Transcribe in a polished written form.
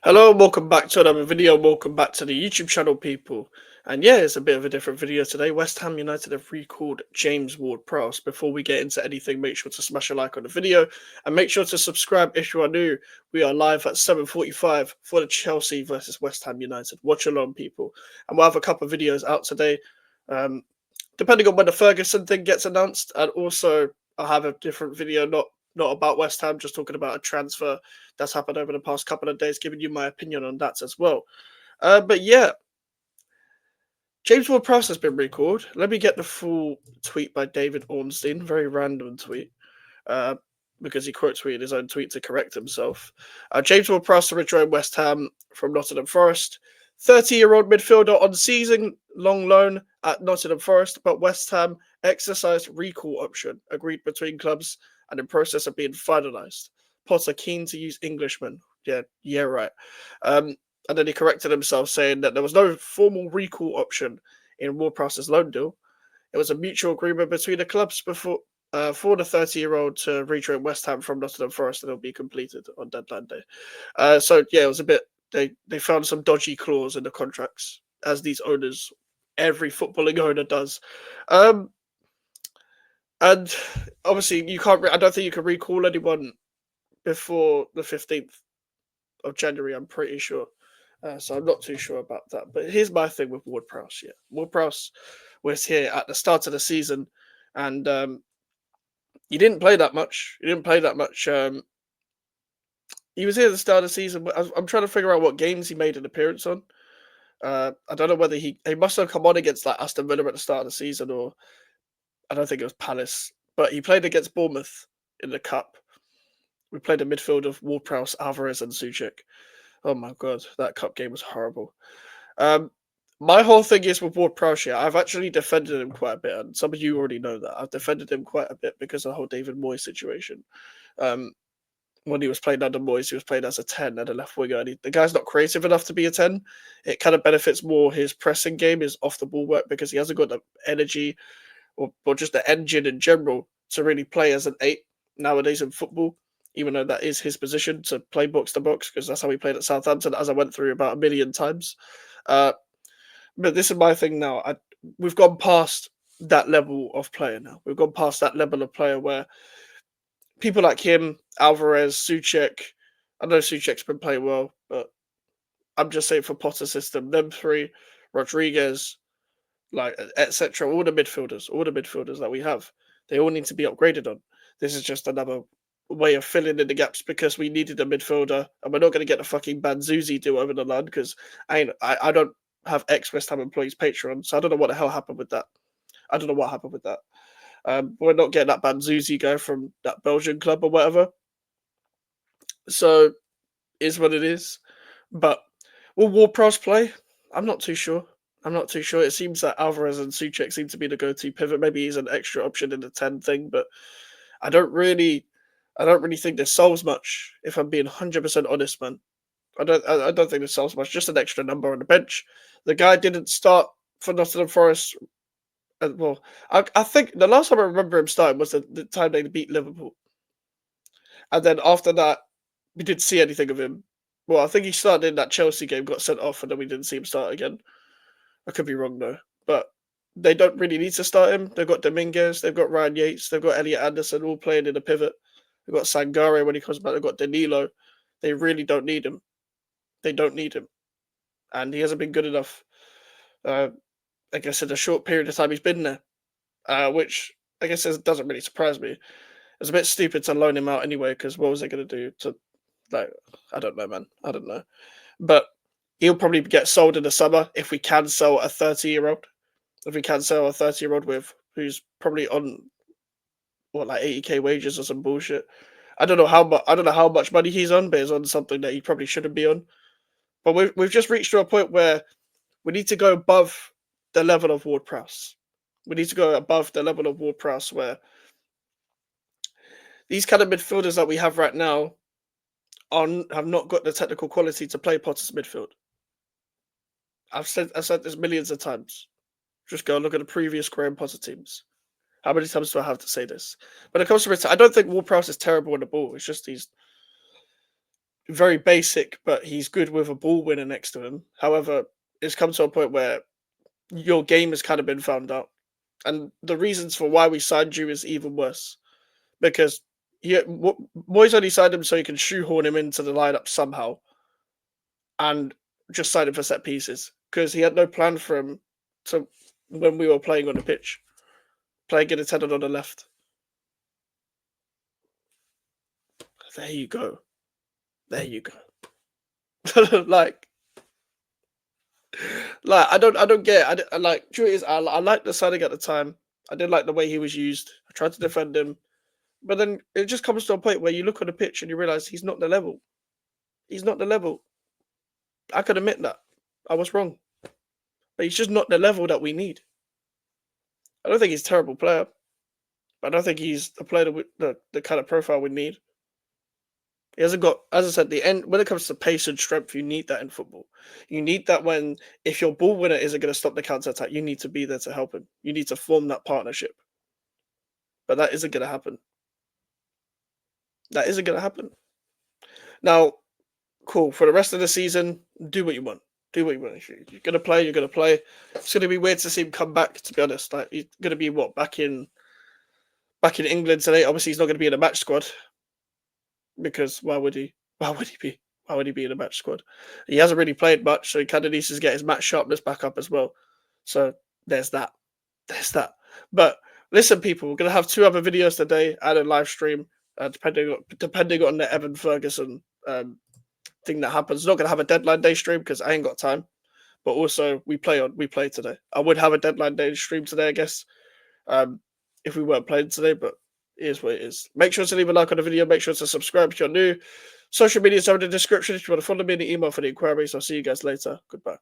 Hello, welcome back to another video. Welcome back to the YouTube channel, people. And yeah, it's a bit of a different video today. West Ham United have recalled James Ward-Prowse. Before we get into anything, make sure to smash a like on the video and make sure to subscribe if you are new. We are live at 7:45 for the Chelsea versus West Ham United. Watch along, people. And we'll have a couple of videos out today, um, depending on when the Ferguson thing gets announced. And also, I'll have a different video, not about West Ham, just talking about a transfer that's happened over the past couple of days, giving you my opinion on that as well. But yeah, James Ward-Prowse has been recalled. Let me get the full tweet by David Ornstein, very random tweet, uh, because he quote tweeted his own tweet to correct himself. James Ward-Prowse to rejoin West Ham from Nottingham Forest. 30-year-old midfielder on season-long loan at Nottingham Forest, but West Ham exercised recall option agreed between clubs and in process of being finalised. Potter keen to use Englishmen. Yeah, right. And then he corrected himself, saying that there was no formal recall option in Ward-Prowse's loan deal. It was a mutual agreement between the clubs before for the 30-year-old to rejoin West Ham from Nottingham Forest, and it'll be completed on deadline day. So yeah, it was a bit. They found some dodgy clause in the contracts, as these owners, every footballing owner does. Um, and obviously, you can't. I don't think you can recall anyone before the 15th of January. I'm pretty sure. So I'm not too sure about that. But here's my thing with Ward-Prowse. Yeah, Ward-Prowse was here at the start of the season, and he didn't play that much. He didn't play that much. He was here at the start of the season. But I'm trying to figure out what games he made an appearance on. I don't know whether he must have come on against like Aston Villa at the start of the season, or I don't think it was Palace. But he played against Bournemouth in the cup. We played a midfield of Ward-Prowse, Alvarez, and Suchek. Oh my god, that cup game was horrible. Um, my whole thing is with Ward-Prowse. I've actually defended him quite a bit, and some of you already know that I've defended him quite a bit because of the whole David Moyes situation. Um, when he was playing under Moyes, he was playing as a 10 and a left winger, and the guy's not creative enough to be a 10. It kind of benefits more his pressing game, his off the ball work, because he hasn't got the energy or just the engine in general to really play as an 8 nowadays in football, even though that is his position to play box to box, because that's how he played at Southampton, as I went through about a million times. Uh, but this is my thing now. We've gone past that level of player now. We've gone past that level of player where people like him, Alvarez, Suchek. I know Suchek's been playing well, but I'm just saying for Potter's system, them three, Rodriguez, like etc. All the midfielders that we have, they all need to be upgraded on. This is just another way of filling in the gaps because we needed a midfielder, and we're not going to get the fucking Banzuzi deal over the line because I don't have ex West Ham employees Patreon, so I don't know what the hell happened with that. I don't know what happened with that. We're not getting that Banzuzi guy from that Belgian club or whatever. So is what it is. But will Ward-Prowse play? I'm not too sure. I'm not too sure. It seems that Alvarez and Suchek seem to be the go-to pivot. Maybe he's an extra option in the 10 thing, but I don't really think this solves much. If I'm being 100% honest, man, I don't think this solves much. Just an extra number on the bench. The guy didn't start for Nottingham Forest. Well, I think the last time I remember him starting was the time they beat Liverpool, and then after that, we didn't see anything of him. Well, I think he started in that Chelsea game, got sent off, and then we didn't see him start again. I could be wrong though, but they don't really need to start him. They've got Dominguez, they've got Ryan Yates, they've got Elliot Anderson all playing in a pivot. They've got Sangare when he comes back. They've got Danilo. They really don't need him. They don't need him, and he hasn't been good enough. I guess in a short period of time he's been there, which I guess doesn't really surprise me. It's a bit stupid to loan him out anyway, because what was they going to do to, like, I don't know, man. I don't know. But he'll probably get sold in the summer if we can sell a 30-year-old. If we can sell a 30-year-old with who's probably on what, like 80k wages or some bullshit. I don't know how much money he's on, but he's on something that he probably shouldn't be on. But we've just reached to a point where we need to go above the level of Ward-Prowse. We need to go above the level of Ward-Prowse where these kind of midfielders that we have right now have not got the technical quality to play Potter's midfield. I've said this millions of times. Just go and look at the previous Graham Potter teams. How many times do I have to say this? When it comes to return, I don't think Ward-Prowse is terrible on the ball. It's just very basic, but he's good with a ball winner next to him. However, it's come to a point where your game has kind of been found out, and the reasons for why we signed you is even worse because Moyes only signed him so he can shoehorn him into the lineup somehow, and just signed him for set pieces because he had no plan for him to when we were playing on the pitch, playing in attendant on the left. There you go. There you go. like, I don't get. I like. Truth is, I like the signing at the time. I didn't like the way he was used. I tried to defend him, but then it just comes to a point where you look on the pitch and you realize he's not the level. He's not the level. I could admit that I was wrong, but he's just not the level that we need. I don't think he's a terrible player, but I don't think he's the player the kind of profile we need. He hasn't got, as I said, the end when it comes to pace and strength, you need that in football. You need that when if your ball winner isn't going to stop the counter attack, you need to be there to help him. You need to form that partnership. But that isn't going to happen. That isn't going to happen. Now, cool. For the rest of the season, do what you want. Do what you want. If you're going to play, you're going to play. It's going to be weird to see him come back, to be honest. Like, he's going to be back in England today. Obviously, he's not going to be in a match squad. Because why would he? Why would he be? Why would he be in a match squad? He hasn't really played much, so he kind of needs to get his match sharpness back up as well. So there's that. There's that. But listen, people, we're gonna have 2 other videos today and a live stream, depending on the Evan Ferguson thing that happens. Not gonna have a deadline day stream because I ain't got time. But also we play today. I would have a deadline day stream today, I guess, if we weren't playing today, but it is what it is. Make sure to leave a like on the video. Make sure to subscribe if you're new. Social media is down in the description if you want to follow me in the email for the inquiries. I'll see you guys later. Goodbye.